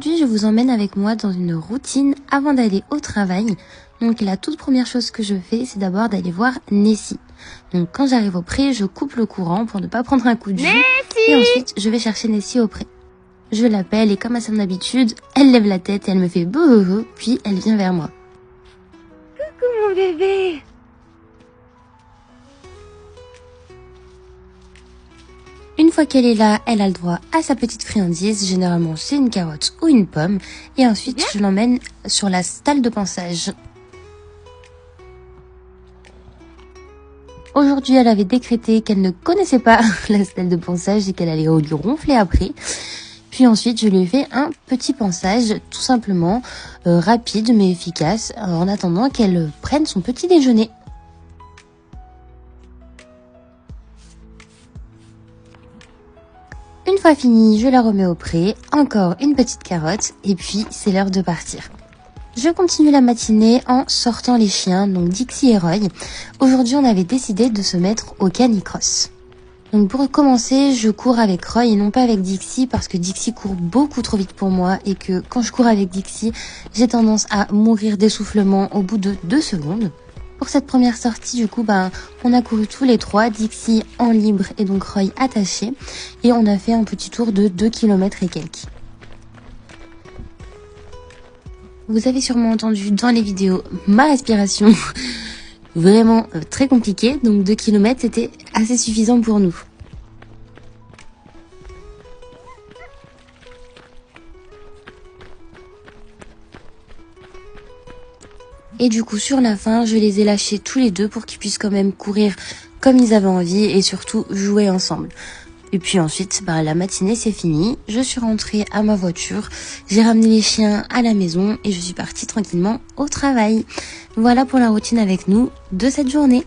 Aujourd'hui, je vous emmène avec moi dans une routine avant d'aller au travail. Donc la toute première chose que je fais, c'est d'abord d'aller voir Nessie. Donc quand j'arrive au pré, je coupe le courant pour ne pas prendre un coup de jus. Et ensuite, je vais chercher Nessie au pré. Je l'appelle et comme à son habitude, elle lève la tête et elle me fait bouhou, puis elle vient vers moi. Coucou mon bébé. Une fois qu'elle est là, elle a le droit à sa petite friandise. Généralement, c'est une carotte ou une pomme. Et ensuite, je l'emmène sur la stalle de pansage. Aujourd'hui, elle avait décrété qu'elle ne connaissait pas la stalle de pansage et qu'elle allait lui ronfler après. Puis ensuite, je lui ai fait un petit pansage, tout simplement, rapide mais efficace, en attendant qu'elle prenne son petit déjeuner. Une fois fini, je la remets au pré, encore une petite carotte, et puis c'est l'heure de partir. Je continue la matinée en sortant les chiens, donc Dixie et Roy. Aujourd'hui, on avait décidé de se mettre au canicross. Donc pour commencer, je cours avec Roy et non pas avec Dixie parce que Dixie court beaucoup trop vite pour moi et que quand je cours avec Dixie, j'ai tendance à mourir d'essoufflement au bout de 2 secondes. Pour cette première sortie, du coup, on a couru tous les trois, Dixie en libre et donc Roy attaché. Et on a fait un petit tour de 2 km et quelques. Vous avez sûrement entendu dans les vidéos ma respiration vraiment très compliquée. Donc 2 km, c'était assez suffisant pour nous. Et du coup, sur la fin, je les ai lâchés tous les deux pour qu'ils puissent quand même courir comme ils avaient envie et surtout jouer ensemble. Et puis ensuite, la matinée c'est fini. Je suis rentrée à ma voiture, j'ai ramené les chiens à la maison et je suis partie tranquillement au travail. Voilà pour la routine avec nous de cette journée.